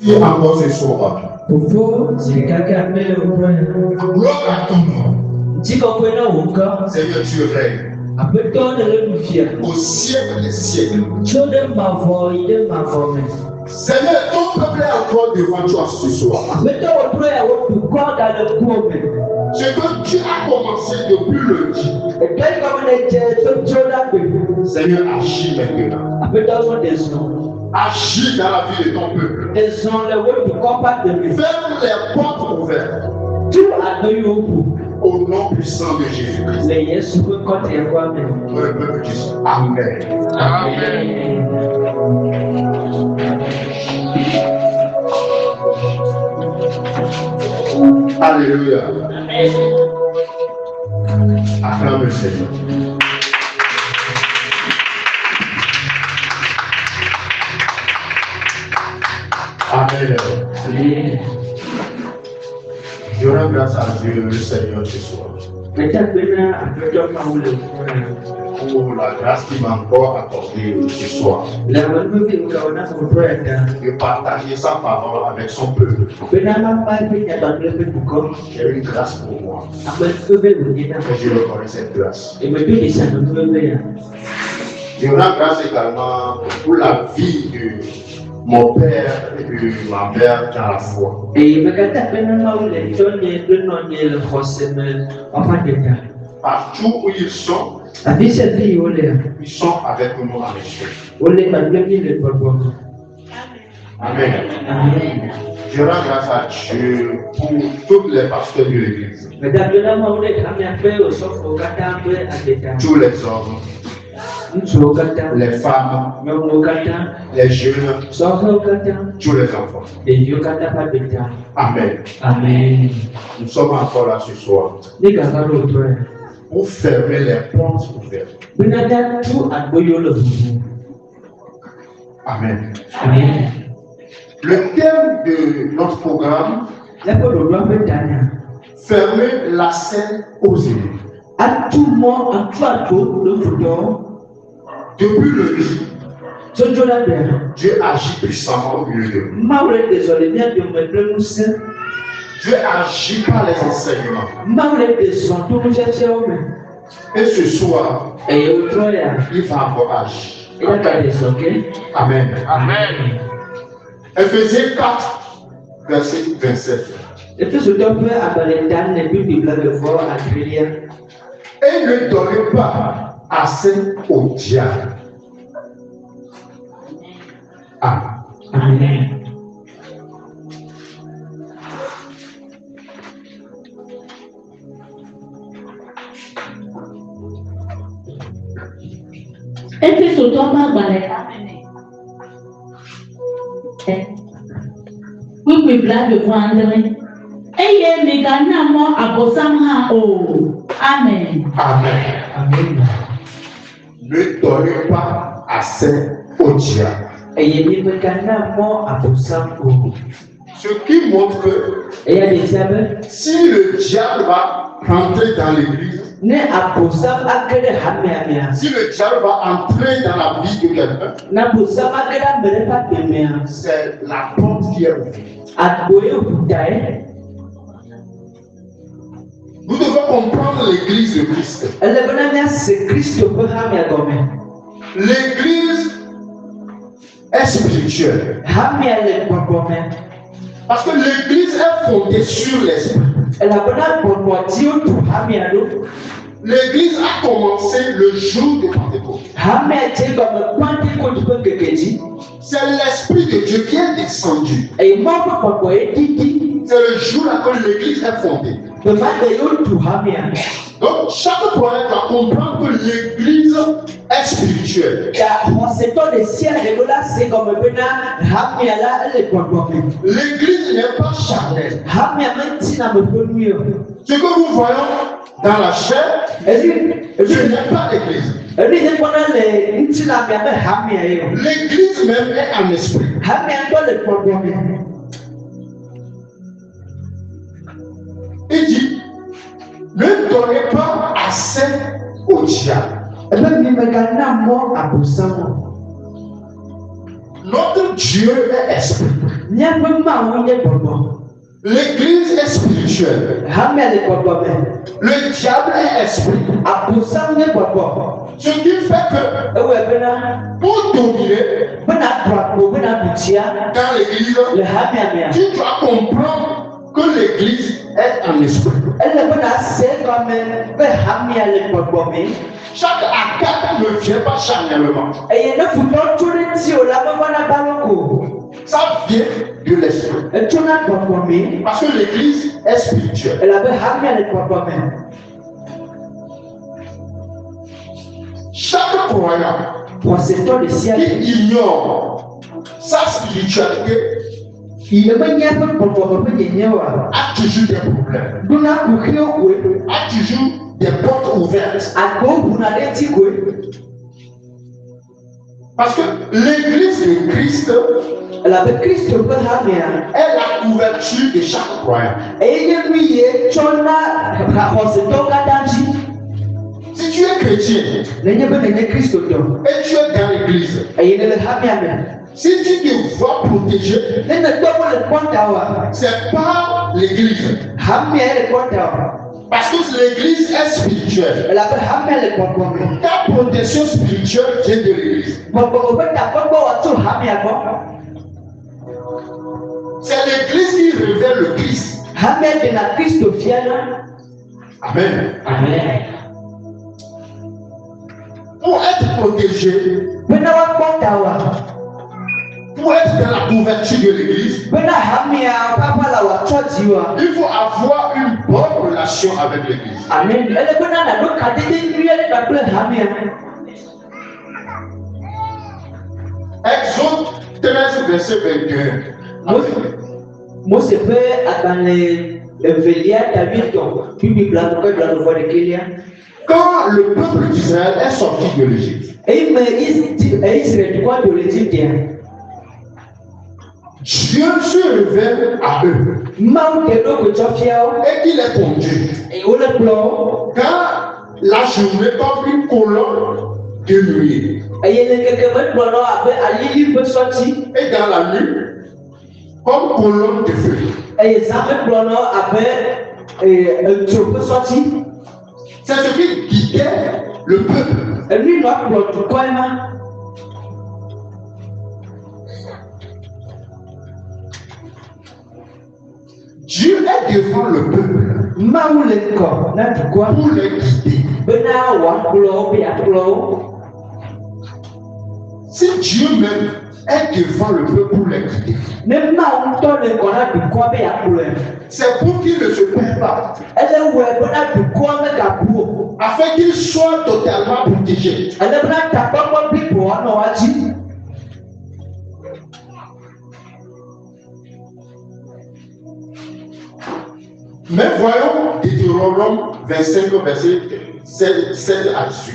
Et encore ce soir. Gloire à ton nom. Seigneur, tu règnes. Au siècle des siècles. Seigneur, ton peuple est encore devant toi ce soir. Ce que tu as commencé depuis le dit. Seigneur, agis maintenant. Agis dans la vie de ton peuple. Ferme les portes ouvertes. Au nom puissant de Jésus-Christ. Le peuple dit Amen. Amen. Alléluia. Acclame le Seigneur. Amen. Je rends grâce à Dieu, le Seigneur, ce soir. Pour la grâce qu'il m'a encore accordée ce soir. De partager sa parole avec son peuple. C'est une grâce pour moi. Et je reconnais cette grâce. Je rends grâce également pour la vie de mon père et de ma mère dans la foi. Partout où ils sont avec nous en esprit. Amen. Je rends grâce à Dieu pour tous les pasteurs de l'église. Tous les hommes, les femmes, les jeunes, tous les enfants. Amen. Amen. Nous sommes encore là ce soir pour fermer les portes ouvertes. Amen. Amen. Le thème de notre programme, fermer l'accès aux ennemis. Depuis le début, Dieu agit puissamment au milieu de nous. Dieu agit par les enseignements. Et ce soir, il va encore agir. Amen. Amen. Ephésiens 4, verset 27. Et ne donnez pas assez au diable. Amen. Oui, blague de vendre. Et les gars n'ont pas Amen. Amen. Amen. Ne donnez pas assez au diable. Ce qui montre que si le diable va rentrer dans l'église, si le diable va entrer dans la vie de quelqu'un, c'est la porte qui est ouverte. Nous devons comprendre l'église de Christ. L'église est spirituelle. Parce que l'église est fondée sur l'esprit. L'église a commencé le jour de Pentecôte. C'est l'esprit de Dieu qui est descendu. C'est le jour là que l'église est fondée. Donc chaque croyant doit comprendre que l'église est spirituelle. L'église n'est pas charnelle. Ce que nous voyons dans la chair, ce n'est pas l'église. L'église même est en esprit. Il dit, ne donnez pas assez au diable. Ne Notre Dieu est esprit. L'église est spirituelle. Le diable est esprit. Ce qui fait que pour dominer dans l'église, tu dois comprendre que l'église est en esprit. Chaque attaque ne vient pas charnellement. Ça vient de l'esprit. Parce que l'église est spirituelle. Chaque croyant qui ignore sa spiritualité a toujours des problèmes. A toujours des portes ouvertes. Parce que l'église de Christ est la couverture de chaque croyant. Si tu es chrétien et tu es dans l'église, si tu te vois protégé, c'est pas l'église. Parce que l'église est spirituelle. Ta protection spirituelle vient de l'église. C'est l'église qui révèle le Christ. Amen. Amen. Pour être protégé, pour être dans la couverture de l'église, il faut avoir une bonne relation avec l'église. Amen. Exode 13, verset 21. Mose peut Quand le peuple d'Israël est sorti de l'Égypte, Dieu se révèle à eux et qu'il les conduit. Quand la journée comme une colonne de nuit, et dans la nuit comme colonne de feu. C'est ce qui guidait le peuple. Dieu est devant le peuple pour les guider. Si Dieu même est devant le peuple pour les guider, c'est pour qu'il ne se perd pas, afin qu'il soit totalement protégé. Mais voyons Deutéronome 25, verset 7 à 18.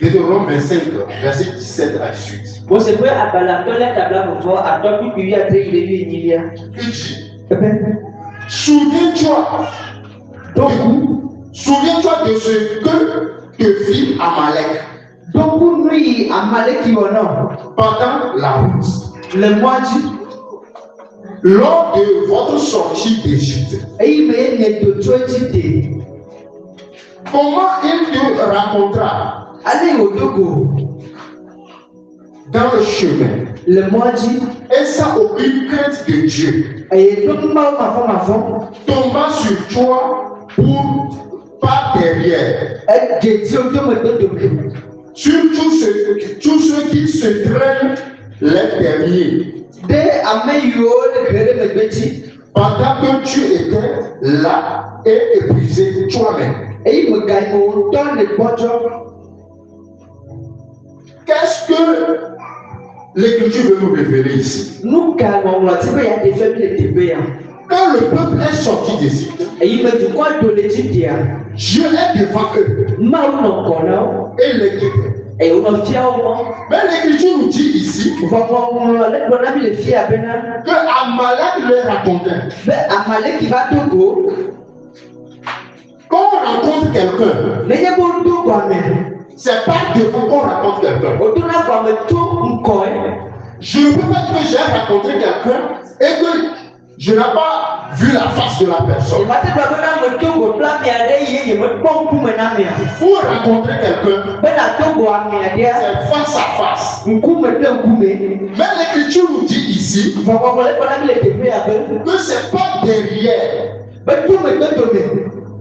Deutéronome 25, verset 17 à 18. Il dit, souviens-toi de ce que te fit Amalek pendant la route, lors de votre sortie d'Égypte. Comment il te rencontra dans le chemin, et sans aucune crainte de Dieu, tombant sur toi par derrière, sur tous ceux qui se traînent les derniers, pendant que tu étais là et épuisé toi-même. Qu'est-ce que l'Écriture veut nous révéler ici? Quand le peuple est sorti d'Égypte, Dieu est devant eux et les guide. Mais l'Écriture nous dit ici que Amalek leur racontait Quand on rencontre quelqu'un, c'est pas devant qu'on rencontre quelqu'un. Je ne peux pas dire que j'ai rencontré quelqu'un et que je n'ai pas vu la face de la personne. Pour rencontrer quelqu'un, c'est face à face. Mais l'Écriture nous dit ici que c'est pas derrière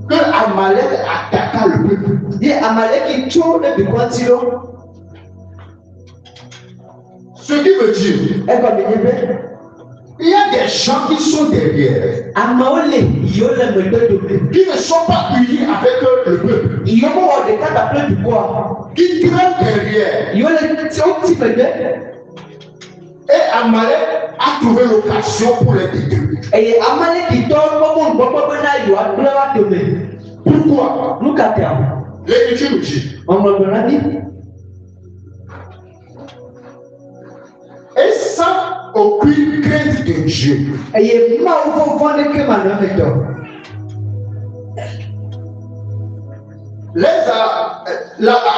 que Amalek attaqua le peuple. Ce qui veut dire, il y a des gens qui sont derrière, qui ne sont pas unis avec le peuple, qui traînent derrière. Et Amalek a trouvé l'occasion pour les détruire. Pourquoi? L'Écriture nous dit. Et sans aucune crainte de Dieu.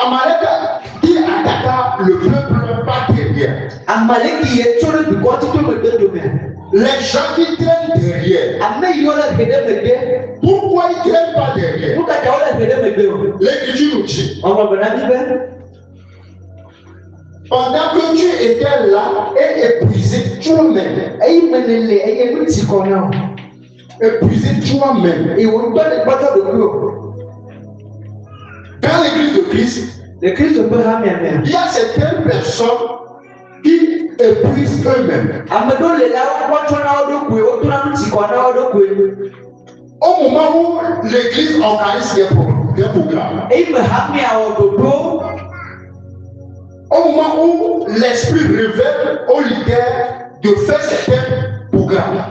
Amalek qui attaqua le peuple pas derrière. Les gens qui traînent derrière. Pourquoi ils ne traînent pas derrière? L'Écriture nous dit. Pendant que tu étais là et épuisé toi-même. Épuisé toi-même. Dans l'église de Christ, il y a certaines personnes qui épuisent eux-mêmes. Au moment où l'église organise des programmes, au moment où l'esprit révèle aux leaders de faire certains programmes,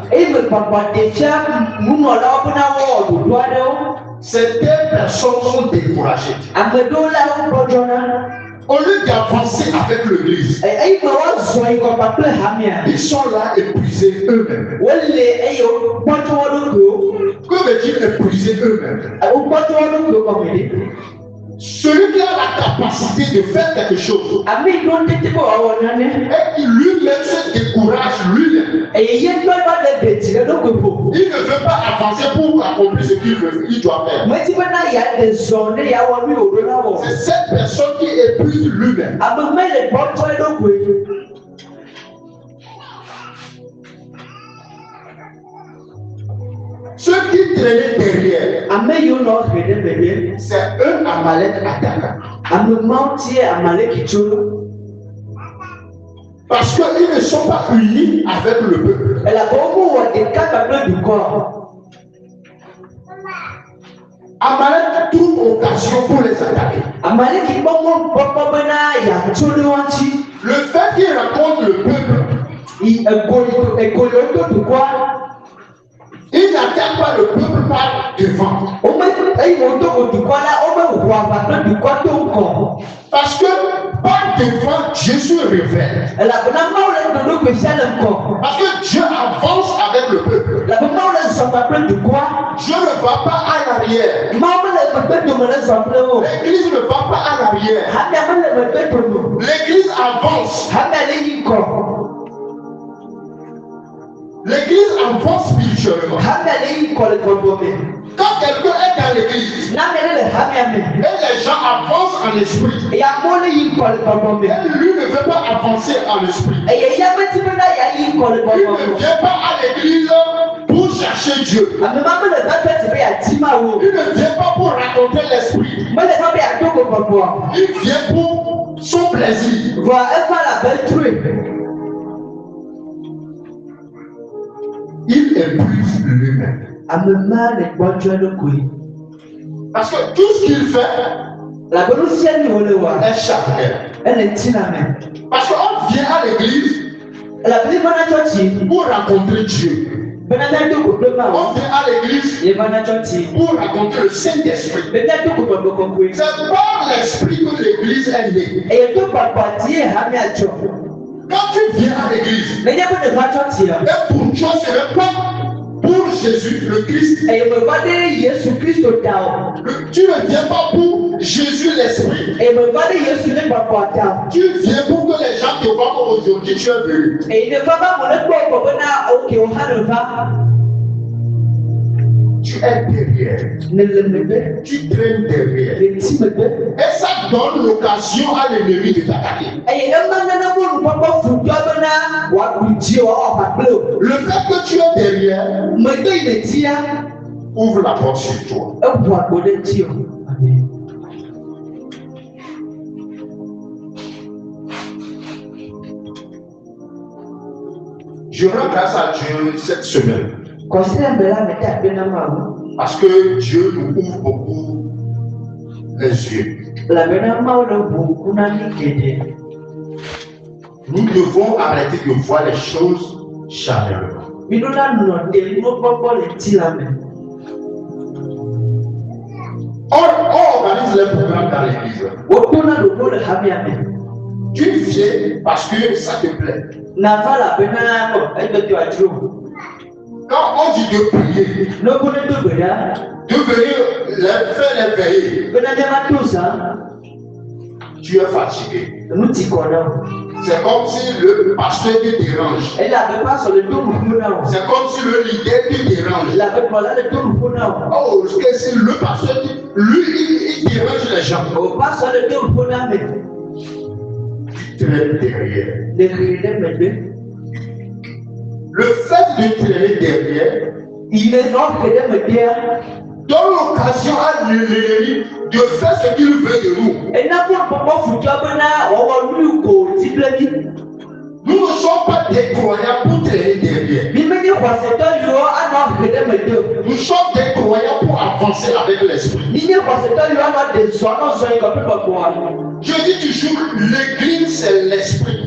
certaines personnes sont découragées. Au lieu d'avancer avec l'église, ils sont là épuisés eux-mêmes. Que veut dire épuiser eux-mêmes? Celui qui a la capacité de faire quelque chose et qui lui-même se décourage lui-même, il ne veut pas avancer pour accomplir ce qu'il doit faire. C'est cette personne qui épuise lui-même. Ceux qui traînaient derrière, c'est un Amalek attaquant. Parce qu'ils ne sont pas unis avec le peuple. Amalek trouve occasion pour les attaquer. Le fait qu'il rencontre le peuple, il n'attaque pas le peuple par devant. Parce que par devant, Dieu se révèle. Parce que Dieu avance avec le peuple. Dieu ne va pas en arrière. L'église ne va pas en arrière. L'église avance. L'église avance spirituellement. Quand quelqu'un est dans l'église et les gens avancent en esprit, et lui ne veut pas avancer en esprit, il ne vient pas à l'église pour chercher Dieu. Il ne vient pas pour raconter l'esprit. Il vient pour son plaisir. Il épuise lui-même. Parce que tout ce qu'il fait est charnel. Parce qu'on vient à l'église pour rencontrer Dieu. On vient à l'église pour rencontrer le Saint-Esprit. C'est par l'Esprit que l'église est née. Quand tu viens à l'église, et pour toi, ce n'est pas pour pour Jésus, le Christ. Tu ne viens pas pour Jésus l'Esprit. Tu viens pour que les gens te voient comme aujourd'hui tu es venu. Tu es derrière. Tu traînes derrière. Et ça donne l'occasion à l'ennemi de t'attaquer. Le fait que tu es derrière ouvre la porte sur toi. Je rends grâce à Dieu cette semaine. Parce que Dieu nous ouvre beaucoup les yeux. Nous devons arrêter de voir les choses chaleureusement. On organise les programmes dans l'église. Tu viens parce que ça te plaît. Quand on dit de prier, de venir faire les veillées, tu es fatigué. C'est comme si le pasteur te dérange. C'est comme si le leader te dérange. Oh, c'est le pasteur, lui, il dérange les gens. Tu traînes derrière. Le fait de traîner derrière, donne l'occasion à l'ennemi de faire ce qu'il veut de nous. Nous ne sommes pas des croyants pour traîner derrière. Nous sommes des croyants pour avancer avec l'esprit. Je dis toujours, l'église c'est l'esprit.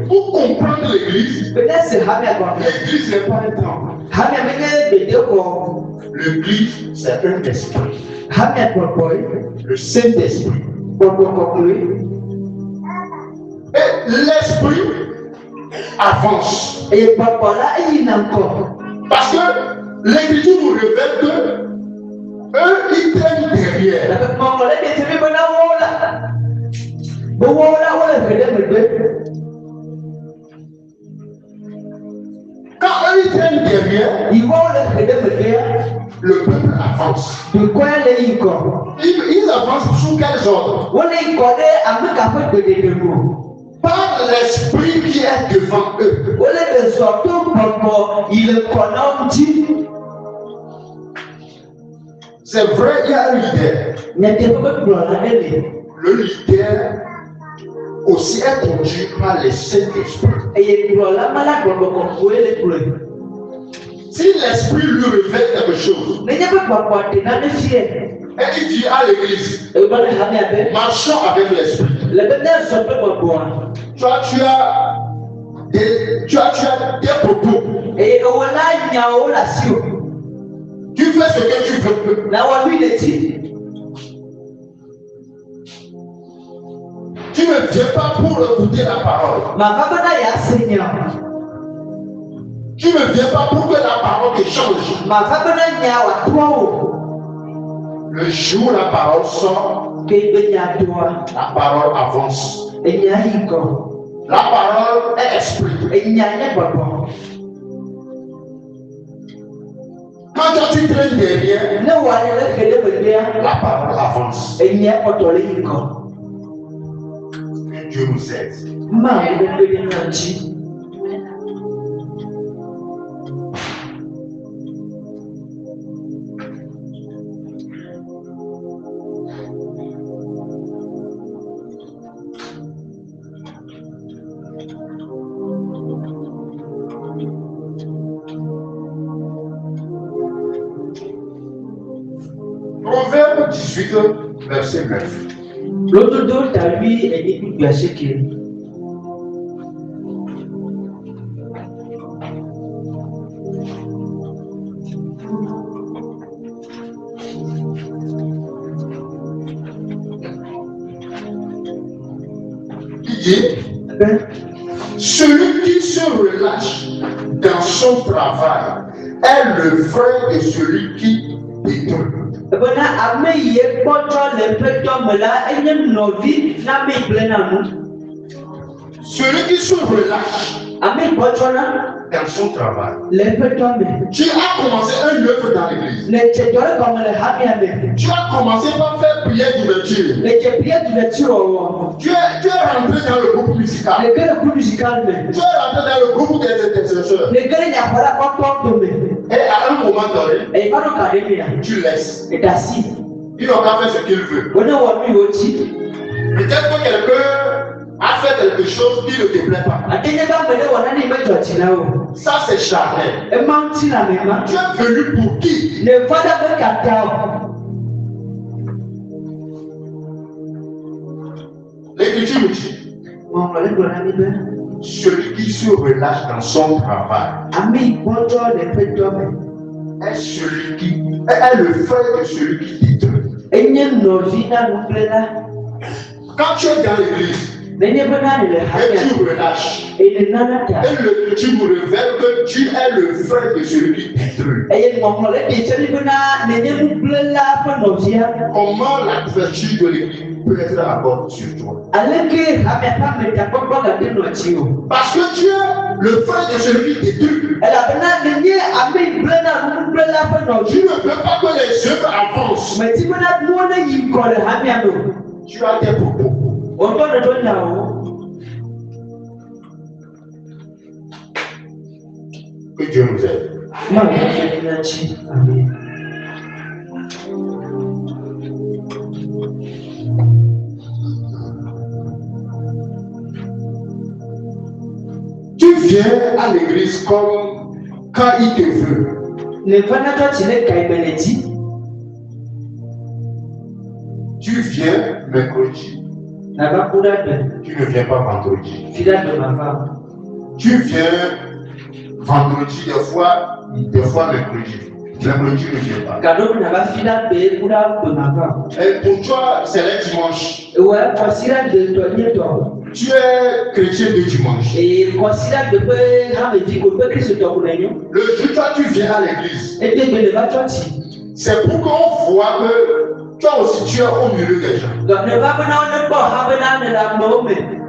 Pour comprendre l'église, l'église n'est pas un temple. L'église c'est un esprit. Le Saint-Esprit. Et l'esprit avance. Parce que l'écriture nous révèle que eux ils traînent derrière. Quand eux ils traînent derrière, le peuple avance. Ils avancent sous quels ordres? Par l'esprit qui est devant eux. C'est vrai, il y a un leader. Le leader aussi est conduit par le Saint-Esprit. Si l'Esprit lui révèle quelque chose, et il dit à l'église, marchons avec l'Esprit. Toi, tu as des propos. Tu fais ce que tu veux. Tu ne viens pas pour écouter la parole. Tu ne viens pas pour que la parole te change. Le jour où la parole sort, la parole avance. La parole est esprit. Quand tu traînes derrière, la parole avance. Dieu nous aide. Proverbe 18, verset 9. L'autre à lui est écoute verset qui dit celui qui se relâche dans son travail est le frère de celui qui détruit. Celui qui se relâche dans son travail. Tu as commencé un œuvre dans l'église. Tu as commencé par faire prière d'ouverture. Tu es rentré dans le groupe musical. Tu es rentré dans le groupe des intercesseurs. Et à un moment donné, tu laisses. Il n'ont qu'à faire ce qu'il veut. Peut-être que quelqu'un a fait quelque chose qui ne te plaît pas. Ça c'est charnel. Tu es venu pour qui? L'Écriture nous dit, celui qui se relâche dans son travail est celui qui est le frère de celui qui détruit. Quand tu es dans l'église, et tu relâches, et tu me révèles que tu es le frère de celui qui détruit. Comment la couverture de l'église peut être à bord sur toi? Parce que tu es le frère de celui qui détruit. Tu ne veux pas que les œuvres avancent. Tu as tes propos. Que Dieu nous aide. Tu viens à l'église comme quand il te veut. Tu viens mercredi. Tu ne viens pas vendredi. Tu viens vendredi des fois mercredi. Mercredi ne vient pas. Et pour toi, c'est le dimanche. Tu es chrétien de dimanche. Le jour toi tu viens à l'église. C'est pour qu'on voit que toi aussi tu es au milieu des gens.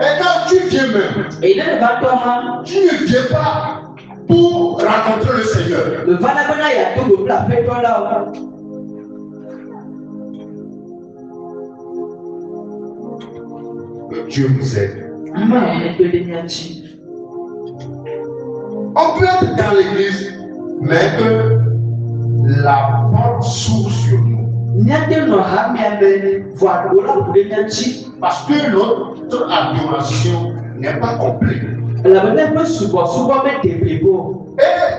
Et quand tu viens même, tu ne viens pas pour rencontrer le Seigneur. Que Dieu nous aide. On peut être dans l'église, mais que la porte s'ouvre sur nous. Parce que notre adoration n'est pas complète. Et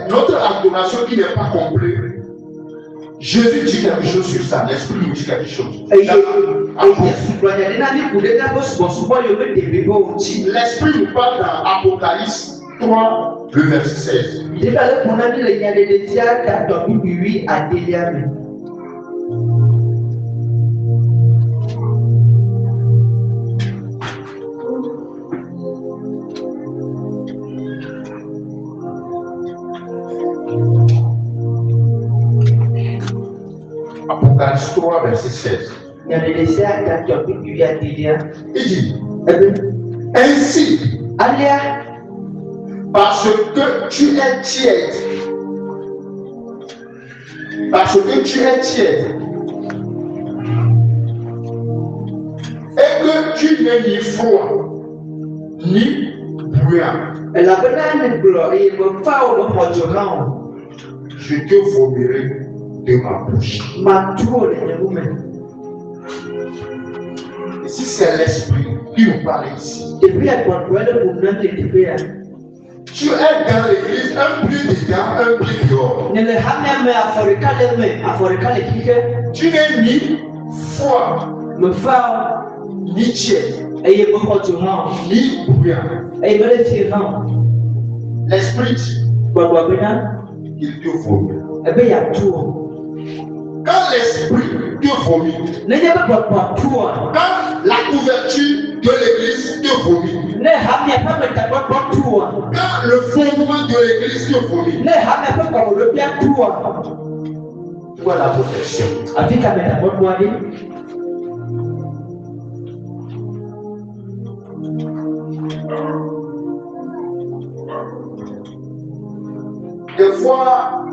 notre adoration qui n'est pas complète, Jésus dit quelque chose sur ça, l'Esprit nous dit quelque chose. L'Esprit nous parle dans Apocalypse 3, le verset 16. Apocalypse 3, verset 16. Il dit, ainsi, parce que tu es tiède, et que tu n'es ni froid, ni bruyant, je te vomirai de ma bouche. Si c'est l'Esprit qui nous parle ici, tu es dans l'église, un pied dedans, un pied dehors. Tu n'es ni froid, ni tiède, ni bruyant. L'Esprit dit, il te vomit. Quand l'Esprit te vomit, quand la couverture de l'église te vomit, quand le fondement de l'église l'église qui vomit. Vois la protection. Des fois,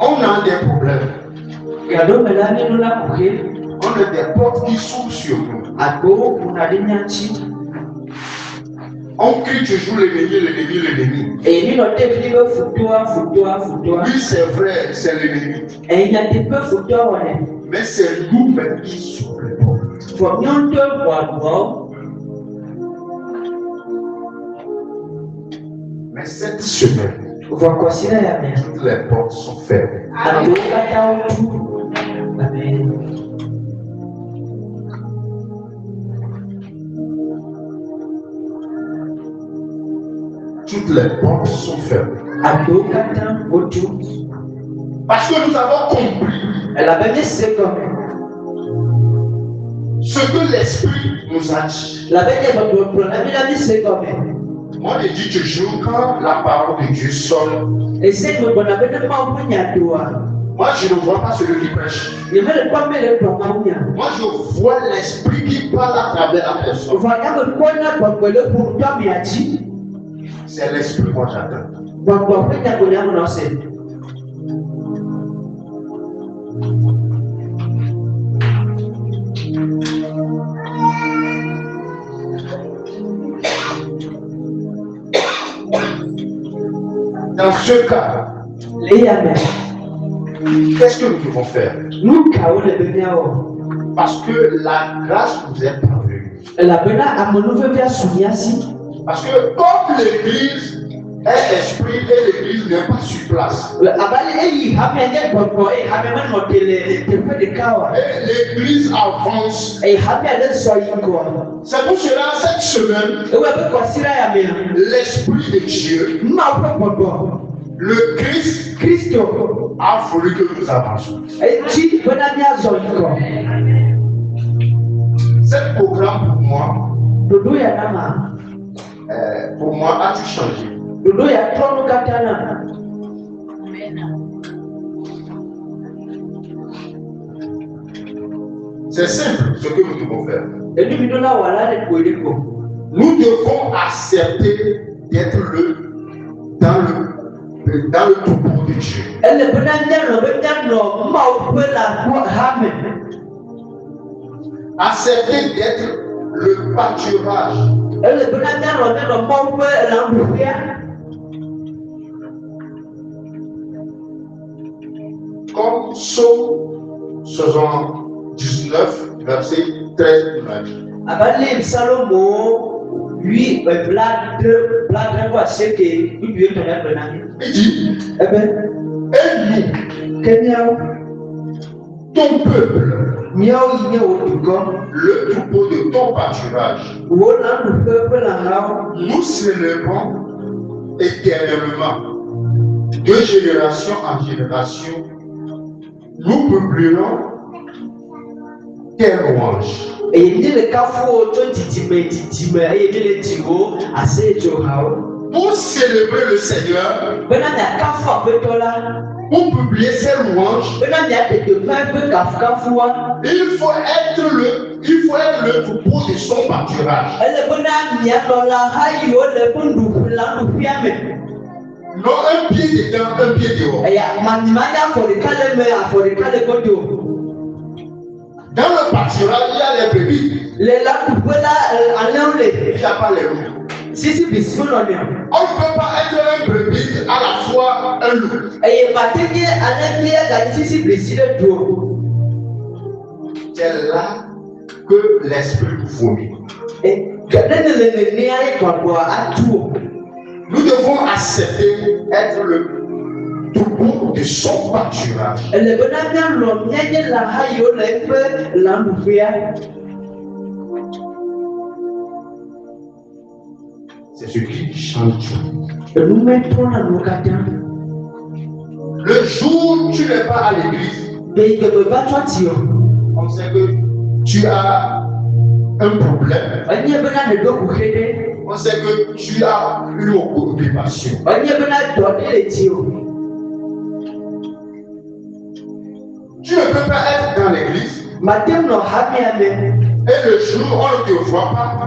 on a des problèmes. On a des portes qui s'ouvrent sur nous. On crie toujours l'ennemi. Oui, c'est vrai, c'est l'ennemi. Mais c'est nous-mêmes qui s'ouvrent les portes. Mais cette semaine, toutes les portes sont fermées. Amen. Toutes les portes sont fermées. Parce que nous avons compris ce que l'Esprit nous a dit. Moi, je dis toujours, quand la parole de Dieu sonne, moi, je ne vois pas celui qui prêche. Moi, je vois l'Esprit qui parle à travers la personne. C'est l'Esprit, moi, j'attends. Dans ce cas, qu'est-ce que nous devons faire? Parce que la grâce nous est parvenue. Parce que comme l'Église est esprit et l'Église n'est pas sur place, et l'Église avance. C'est pour cela cette semaine, l'Esprit de Dieu, le Christ a voulu que nous avancions. Ce programme pour moi a tout changé. C'est simple ce que nous devons faire. Nous devons accepter d'être dans le troupeau de Dieu. Accepter d'être le pâturage. Comme Psaume 79, verset 13 nous l'a dit. Il dit, et nous, ton peuple, le troupeau de ton pâturage, nous célébrons éternellement, de génération en génération, nous publierons tes louanges. Pour célébrer le Seigneur, pour publier ses louanges, il faut être le troupeau de son pâturage. Non, un pied dedans, un pied dehors. Dans le pâturage, il y a les brebis. Il n'y a pas les loups. On ne peut pas être un brebis à la fois un loup. C'est là que l'Esprit nous vomit. Nous devons accepter être le troupeau de son pâturage. C'est ce qui change tout. Le jour où tu n'es pas à l'église, on sait que tu as un problème. On sait que tu as une occupation. Tu ne peux pas être dans l'église. Et le jour, on ne te voit pas.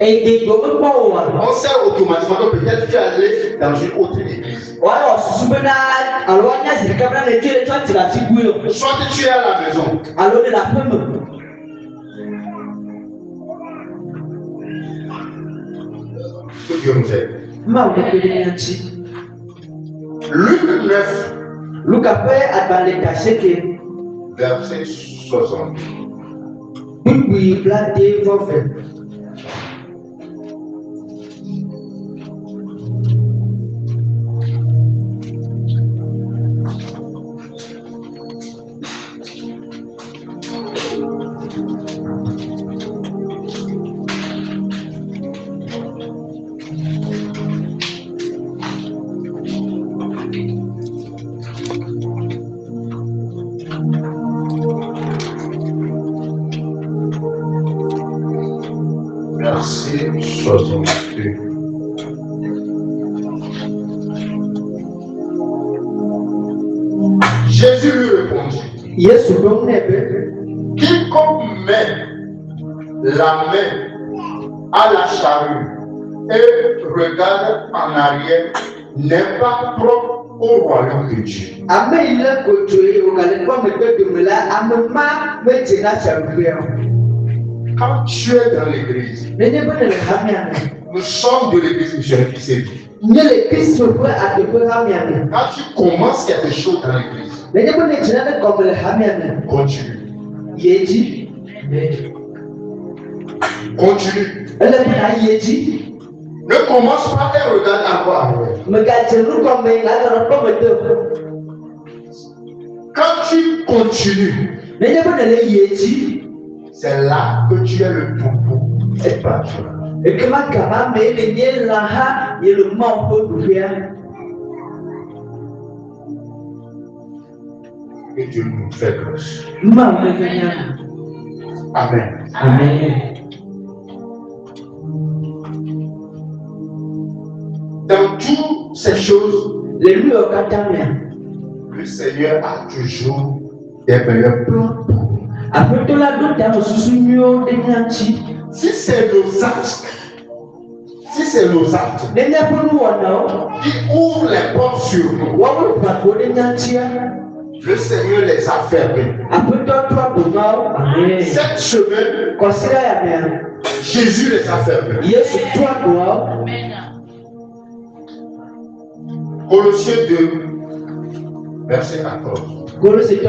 On sait automatiquement que peut-être tu es allé dans une autre église. Soit que tu es à la maison. Que Dieu nous aide. Luc 9. Verset 60. Verset 62. Jésus lui répondit, quiconque met la main à la charrue et regarde en arrière n'est pas propre au royaume de Dieu. Quand tu es dans l'église, nous sommes de l'église missionnaire qui s'est dit. Quand tu commences quelque chose dans l'église, continue. Continue. Ne commence pas et regarde encore arrière. Quand tu continues, c'est là que tu es le topo et pas toi. Et Dieu nous fait grâce. Amen. Amen. Dans toutes ces choses, le Seigneur a toujours des meilleurs plans pour nous. Si c'est nos actes qui ouvrent les portes sur nous, le Seigneur les a fermés. Cette semaine, Jésus les a fermés. Colossiens 2, verset 14. Colossiens 2,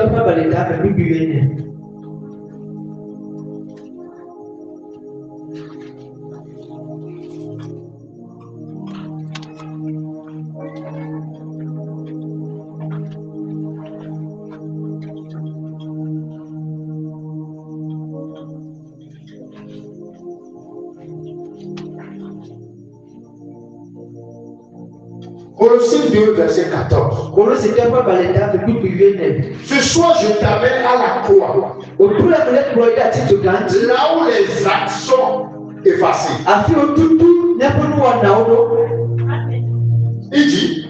verset 14. Ce soir, je t'amène à la croix. Là où les actes sont effacés. Il dit,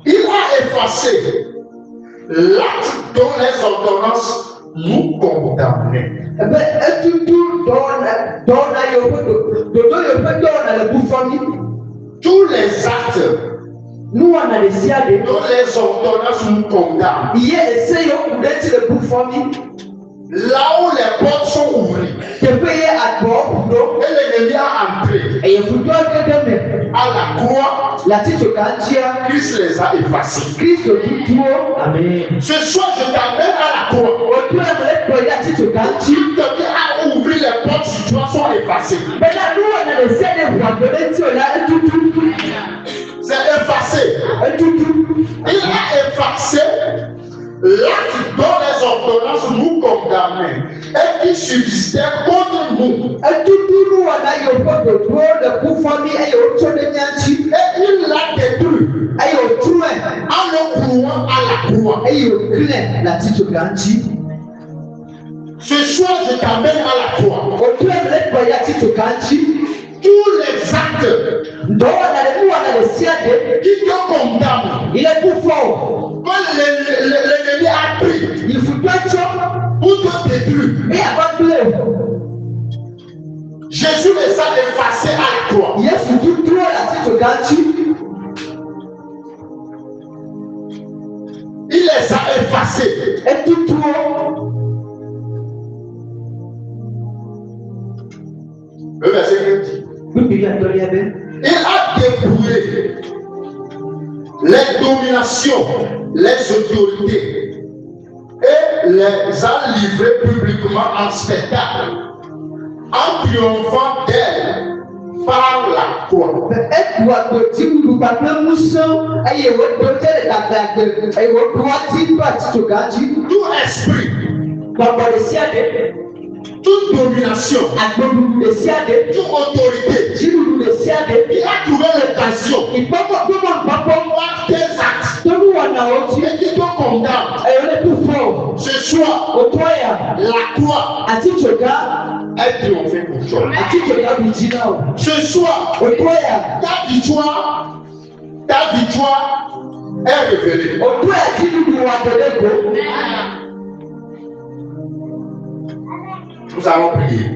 il a effacé l'acte dont les ordonnances nous condamnaient. Tous les actes dont les ordonnances nous condamnent. Là où les portes sont ouvertes et l'ennemi a entré à la croix, Christ les a effacés. Ce soir, je t'amène à la croix. Qui te met à ouvrir les portes si toi sont effacées. C'est effacé. Il a effacé l'acte dont les ordonnances nous condamnaient et qui subsistait contre nous. Et il l'a détruit en le clouant à la croix. Ce soir, je t'amène à la croix. tous les actes qui te condamnent. Il est tout fort. Quand l'ennemi a pris, Il faut pas pour te détruire. Et avant tout, Jésus les a effacés à la croix. Il les a effacés. Et tout le verset 20. Il a dépouillé les dominations, les autorités et les a livrées publiquement en spectacle, en triomphant d'elle par la croix. Tout esprit, toute domination, toute autorité qui a trouvé l'occasion par tes actes et qui te condamne, ce soir, la croix est triomphée pour toi. Ce soir, ta victoire est révélée. Nous allons prier.